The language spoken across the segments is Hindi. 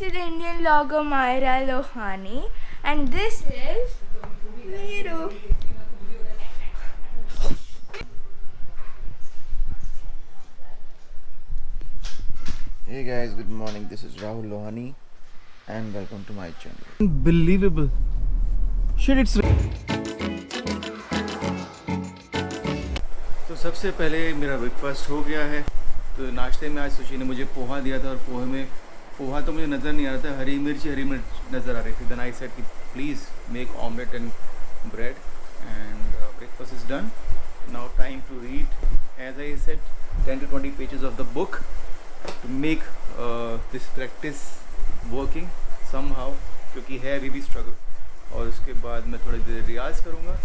to the Indian blogger Myra Lohani, and this is Meeru. Hey guys, good morning. This is Rahul Lohani and welcome to my channel. Unbelievable. Shit, it's तो सबसे पहले मेरा ब्रेकफास्ट हो गया है। तो नाश्ते में आज सुशी ने मुझे पोहा दिया था और पोहा तो मुझे नज़र नहीं आ रहा था, हरी मिर्च नज़र आ रही थी। देन आई सेड कि please make omelette and bread and breakfast is done. Now time to read as I said 10 to 20 pages of the book to make this practice working somehow, क्योंकि है अभी भी struggle। और उसके बाद मैं थोड़ी देर रियाज करूँगा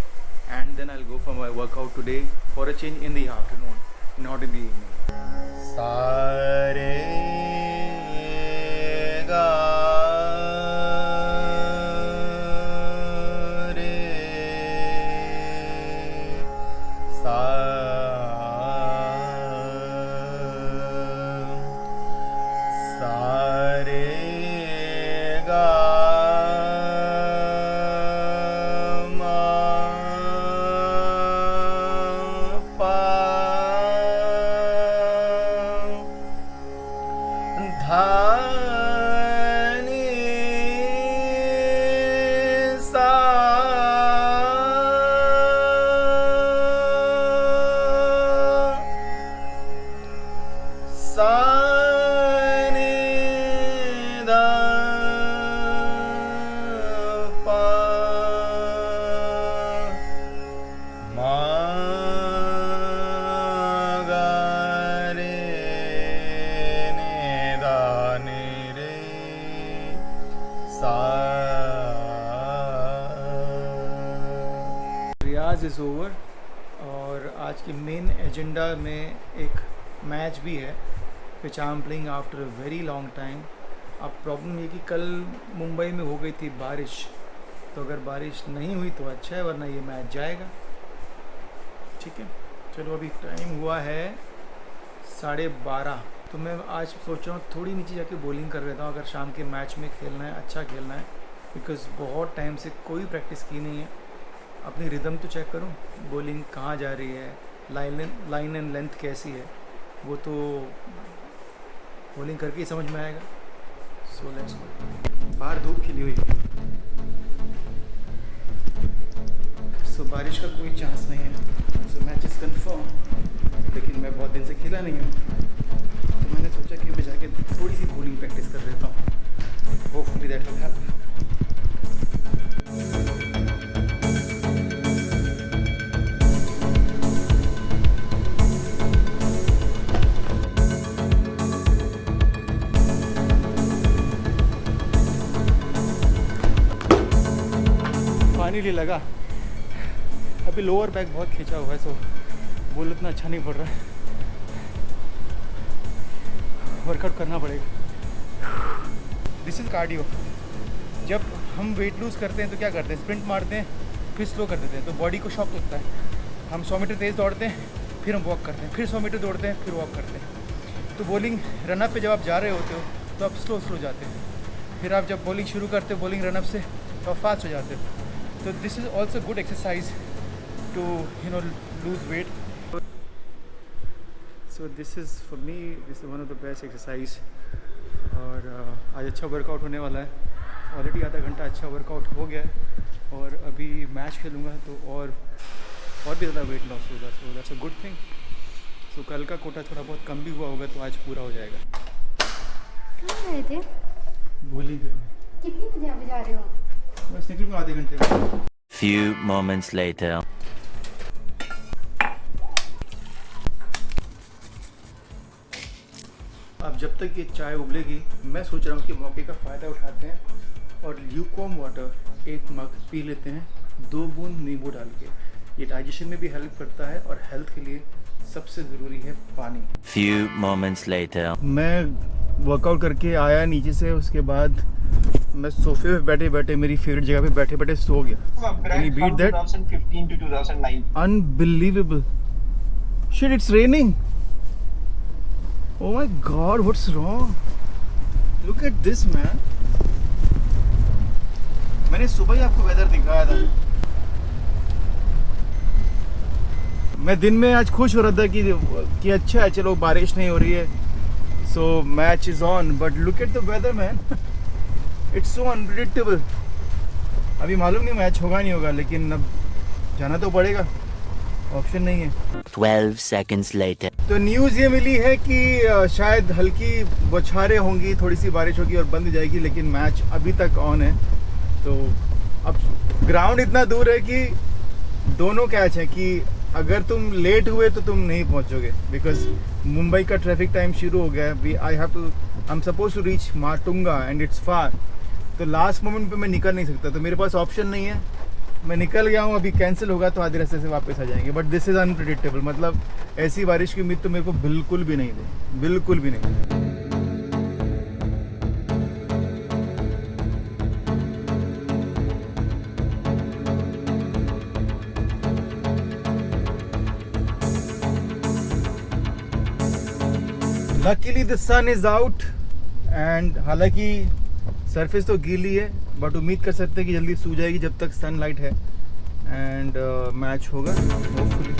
and then I'll go for my workout today for a change in the afternoon, not in the evening. Sare ga re sa sare ga रियाज इज़ ओवर और आज के मेन एजेंडा में एक मैच भी है which I am playing after a very long time. अब प्रॉब्लम ये कि कल मुंबई में हो गई थी बारिश, तो अगर बारिश नहीं हुई तो अच्छा है, वरना ये मैच जाएगा। ठीक है, चलो अभी टाइम हुआ है 12:30। तो मैं आज सोच रहा हूँ थोड़ी नीचे जाके बॉलिंग कर लेता हूँ अगर शाम के मैच में खेलना है, अच्छा खेलना है, बिकॉज़ बहुत टाइम से कोई प्रैक्टिस की नहीं है। अपनी रिदम तो चेक करूं, बॉलिंग कहाँ जा रही है, लाइन एंड लेंथ कैसी है, वो तो बॉलिंग करके ही समझ में आएगा। So let's go. बाहर धूप खिली हुई है, सो बारिश का कोई चांस नहीं है। सो मैच इज़ कन्फर्म, लेकिन मैं बहुत दिन से खेला नहीं हूँ, तो मैंने सोचा कि मैं जाके थोड़ी सी बॉलिंग प्रैक्टिस कर लेता हूँ। Hopefully that will help. Finally लगा। अभी लोअर बैक बहुत खींचा हुआ है, सो बॉल उतना अच्छा नहीं पड़ रहा है, वर्कआउट करना पड़ेगा। This is cardio. जब हम वेट लूज़ करते हैं तो क्या करते हैं, स्प्रिंट मारते हैं फिर स्लो कर देते हैं, तो बॉडी को शॉक लगता है। हम 100 मीटर तेज़ दौड़ते हैं, फिर हम वॉक करते हैं, फिर 100 मीटर दौड़ते हैं, फिर वॉक करते हैं। तो बॉलिंग रनअप पे जब आप जा रहे होते हो तो आप स्लो जाते हैं, फिर आप जब बॉलिंग शुरू करते हो बॉलिंग रनअप से तो आप फास्ट हो जाते हो। तो this is also good exercise to lose weight. So this is for me, this is one of the best exercise. और आज अच्छा वर्कआउट होने वाला है। ऑलरेडी आधा घंटा अच्छा वर्कआउट हो गया है और अभी मैच खेलूँगा तो और भी ज़्यादा वेट लॉस होगा। So that's a good thing. So कल का कोटा थोड़ा बहुत कम भी हुआ होगा तो आज पूरा हो जाएगा। कहाँ गए थे? बॉलिंग करने। कितनी बजे आप जा रहे हो? बस निकलूँगा आधे घंटे में। Few moments later. अब जब तक ये चाय उबलेगी, मैं सोच रहा हूँ कि मौके का फ़ायदा उठाते हैं और ल्यूकवार्म वाटर 1 मग पी लेते हैं, 2 बूंद नींबू डाल के। ये डाइजेशन में भी हेल्प करता है और हेल्थ के लिए सबसे ज़रूरी है पानी। Few moments later. मैं वर्कआउट करके आया नीचे से, उसके बाद मैं सोफे पे बैठे बैठे मेरी फेवरेट जगह पे बैठे बैठे सो गया। Can you beat that? 2015 to 2019. Unbelievable. Shit, it's raining. Oh my God, what's wrong? Look at this man, मैंने सुबह ही आपको वेदर दिखाया था। मैं दिन में आज खुश हो रहा था कि अच्छा है, चलो बारिश नहीं हो रही है, so match is on, but look at the weather man, it's so unpredictable. अभी मालूम नहीं मैच होगा नहीं होगा, लेकिन अब जाना तो पड़ेगा, ऑप्शन नहीं है। 12 seconds later. तो न्यूज़ ये मिली है कि शायद हल्की बौछारें होंगी, थोड़ी सी बारिश होगी और बंद हो जाएगी, लेकिन मैच अभी तक ऑन है। तो अब ग्राउंड इतना दूर है कि दोनों कैच है कि अगर तुम लेट हुए तो तुम नहीं पहुंचोगे, बिकॉज मुंबई का ट्रैफिक टाइम शुरू हो गया है। I am suppose to reach Matunga and it's far, तो लास्ट मोमेंट पे मैं निकल नहीं सकता, तो मेरे पास ऑप्शन नहीं है। मैं निकल गया हूँ, अभी कैंसिल होगा तो आधे रास्ते से वापस आ जाएंगे, बट दिस इज़ अनप्रेडिक्टेबल। मतलब ऐसी बारिश की उम्मीद तो मेरे को बिल्कुल भी नहीं थी, बिल्कुल भी नहीं। Luckily the sun is out and हालांकि सरफेस तो गीली है, बट उम्मीद कर सकते हैं कि जल्दी सूख जाएगी जब तक सनलाइट है, एंड मैच होगा होपफुली।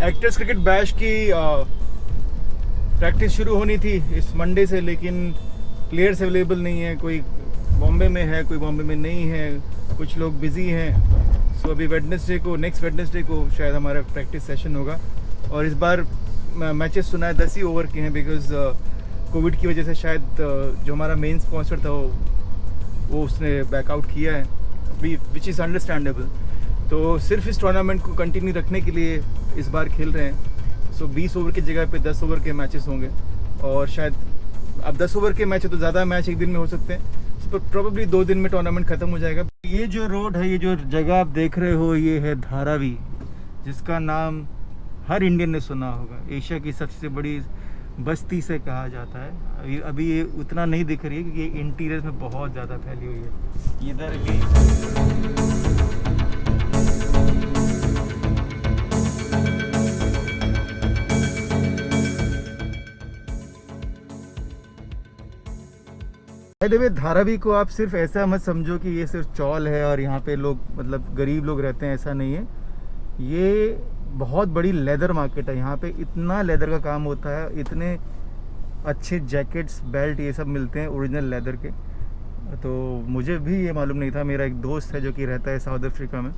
एक्टर्स क्रिकेट बैश की प्रैक्टिस शुरू होनी थी इस मंडे से, लेकिन प्लेयर्स अवेलेबल नहीं है। कोई बॉम्बे में है, कोई बॉम्बे में नहीं है, कुछ लोग बिजी हैं। सो अभी वेडनेसडे को, नेक्स्ट वेडनेसडे को शायद हमारा प्रैक्टिस सेशन होगा। और इस बार मैचेस सुना है 10 ही ओवर के हैं, बिकॉज कोविड की वजह से शायद जो हमारा मेन स्पॉन्सर था वो उसने बैकआउट किया है, विच इज़ अंडरस्टैंडेबल। तो सिर्फ इस टूर्नामेंट को कंटिन्यू रखने के लिए इस बार खेल रहे हैं। सो 20 ओवर की जगह पे 10 ओवर के मैचेस होंगे, और शायद अब 10 ओवर के मैच है तो ज़्यादा मैच एक दिन में हो सकते हैं, तो प्रोबेबली 2 दिन में टूर्नामेंट ख़त्म हो जाएगा। ये जो रोड है, ये जो जगह आप देख रहे हो, ये है धारावी, जिसका नाम हर इंडियन ने सुना होगा। एशिया की सबसे बड़ी बस्ती से कहा जाता है। अभी ये उतना नहीं दिख रही है क्योंकि ये इंटीरियर में बहुत ज़्यादा फैली हुई है। इधर भी धारावी को आप सिर्फ ऐसा मत समझो कि ये सिर्फ चौल है और यहाँ पे लोग मतलब गरीब लोग रहते हैं, ऐसा नहीं है। ये बहुत बड़ी लेदर मार्केट है। यहाँ पे इतना लेदर का काम होता है, इतने अच्छे जैकेट्स, बेल्ट, ये सब मिलते हैं ओरिजिनल लेदर के। तो मुझे भी ये मालूम नहीं था। मेरा एक दोस्त है जो कि रहता है साउथ अफ्रीका में,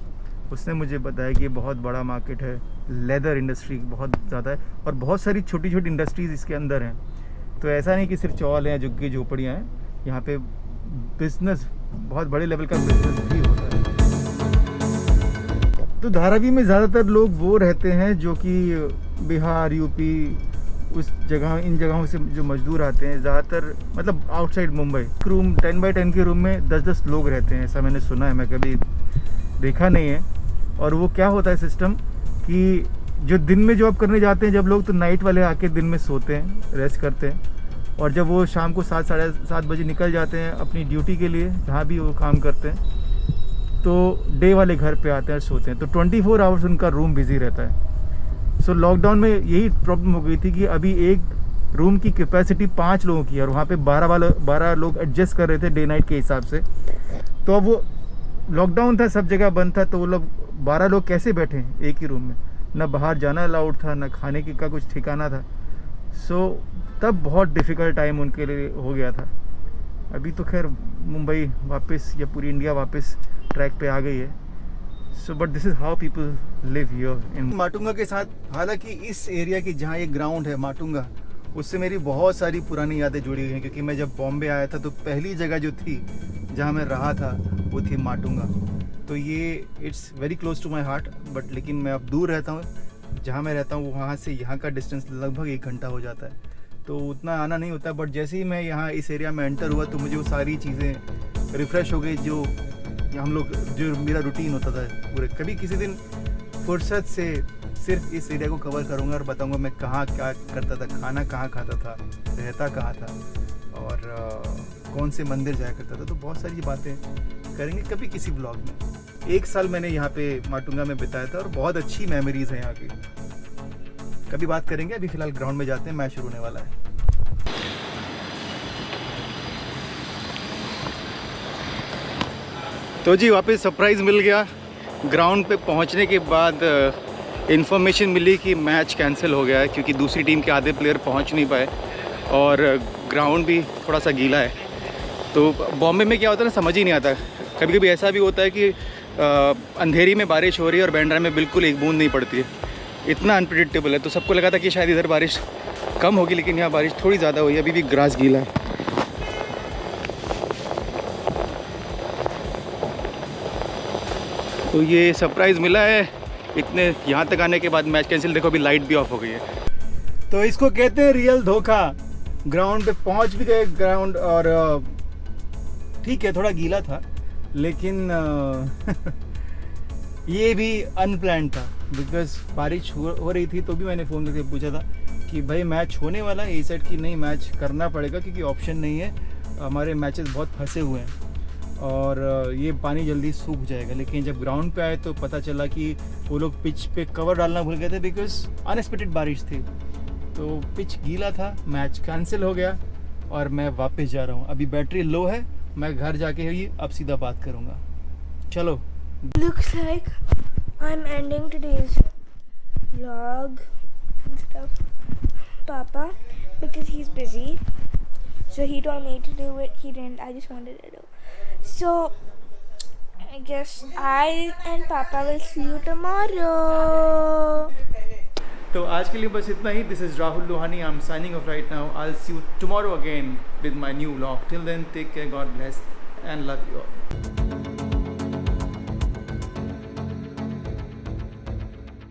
उसने मुझे बताया कि ये बहुत बड़ा मार्केट है, लेदर इंडस्ट्री बहुत ज़्यादा है और बहुत सारी छोटी छोटी इंडस्ट्रीज़ इसके अंदर हैं। तो ऐसा नहीं कि सिर्फ चौल हैं, झुग्गी झोपड़ियाँ हैं, यहाँ पे बिजनेस, बहुत बड़े लेवल का बिजनेस भी होता है। तो धारावी में ज़्यादातर लोग वो रहते हैं जो कि बिहार, यूपी, उस जगह, इन जगहों से जो मजदूर आते हैं, ज़्यादातर मतलब आउटसाइड मुंबई। रूम 10x10 के रूम में 10-10 लोग रहते हैं, ऐसा मैंने सुना है, मैं कभी देखा नहीं है। और वो क्या होता है सिस्टम कि जो दिन में जॉब करने जाते हैं जब लोग, तो नाइट वाले आके दिन में सोते हैं, रेस्ट करते हैं, और जब वो शाम को 7, साढ़े 7 बजे निकल जाते हैं अपनी ड्यूटी के लिए, जहाँ भी वो काम करते हैं, तो डे वाले घर पे आते हैं, सोते हैं। तो 24 आवर्स उनका रूम बिजी रहता है। सो लॉकडाउन में यही प्रॉब्लम हो गई थी कि अभी एक रूम की कैपेसिटी 5 लोगों की है और वहाँ पे 12 लोग एडजस्ट कर रहे थे डे नाइट के हिसाब से। तो अब वो लॉकडाउन था, सब जगह बंद था, तो वो लोग 12 लोग कैसे बैठे एक ही रूम में, ना बाहर जाना अलाउड था, ना खाने का कुछ ठिकाना था। सो तब बहुत डिफ़िकल्ट टाइम उनके लिए हो गया था। अभी तो खैर मुंबई वापस, या पूरी इंडिया वापस ट्रैक पे आ गई है। So but this is how people live here in Matunga के साथ। हालांकि इस एरिया की जहाँ ये ग्राउंड है माटुंगा, उससे मेरी बहुत सारी पुरानी यादें जुड़ी हुई हैं, क्योंकि मैं जब बॉम्बे आया था तो पहली जगह जो थी जहाँ मैं रहा था वो थी माटुंगा। तो ये it's very close to my heart, but लेकिन मैं अब दूर रहता हूँ। जहाँ मैं रहता हूँ वहाँ से यहाँ का डिस्टेंस लगभग 1 घंटा हो जाता है, तो उतना आना नहीं होता। बट जैसे ही मैं यहाँ इस एरिया में एंटर हुआ तो मुझे वो सारी चीज़ें रिफ़्रेश हो गई जो हम लोग, जो मेरा रूटीन होता था पूरे। कभी किसी दिन फुर्सत से सिर्फ इस एरिया को कवर करूँगा और बताऊँगा मैं कहाँ क्या करता था, खाना कहाँ खाता था, रहता कहाँ था, और कौन से मंदिर जाया करता था। तो बहुत सारी बातें करेंगे कभी किसी ब्लॉग में। 1 साल मैंने यहाँ पे माटुंगा में बिताया था और बहुत अच्छी मेमोरीज हैं यहाँ की। कभी बात करेंगे, अभी फिलहाल ग्राउंड में जाते हैं, मैच शुरू होने वाला है। तो जी वापस सरप्राइज़ मिल गया। ग्राउंड पे पहुँचने के बाद इन्फॉर्मेशन मिली कि मैच कैंसिल हो गया है क्योंकि दूसरी टीम के आधे प्लेयर पहुँच नहीं पाए और ग्राउंड भी थोड़ा सा गीला है। तो बॉम्बे में क्या होता है ना, समझ ही नहीं आता। कभी कभी ऐसा भी होता है कि अंधेरी में बारिश हो रही है और बैंड्रा में बिल्कुल एक बूंद नहीं पड़ती है। इतना अनप्रिडिक्टेबल है। तो सबको लगा था कि शायद इधर बारिश कम होगी, लेकिन यहाँ बारिश थोड़ी ज़्यादा हुई है। अभी भी ग्रास गीला है। तो ये सरप्राइज़ मिला है इतने यहाँ तक आने के बाद मैच कैंसिल। देखो अभी लाइट भी ऑफ हो गई है। तो इसको कहते हैं रियल धोखा। ग्राउंड पे पहुँच भी गए ग्राउंड और ठीक है थोड़ा गीला था, लेकिन ये भी अनप्लान था बिकॉज बारिश हो रही थी। तो भी मैंने फ़ोन करके पूछा था कि भाई मैच होने वाला है। ये सेट कि नहीं मैच करना पड़ेगा क्योंकि ऑप्शन नहीं है, हमारे मैचेस बहुत फंसे हुए हैं और ये पानी जल्दी सूख जाएगा। लेकिन जब ग्राउंड पे आए तो पता चला कि वो लोग पिच पे कवर डालना भूल गए थे बिकॉज अनएक्सपेक्टेड बारिश थी। तो पिच गीला था, मैच कैंसिल हो गया और मैं वापस जा रहा हूँ। अभी बैटरी लो है, मैं घर जाके ही अब सीधा बात करूँगा। चलो। Looks like I'm ending today's vlog and stuff. Papa, because he's busy, so he told me to do it. He didn't. I just wanted to do. So I guess I and Papa will see you tomorrow. तो आज के लिए बस इतना ही। This is Rahul Lohani. I am signing off right now. I will see you tomorrow again with my new vlog. Till then take care, God bless and love you all.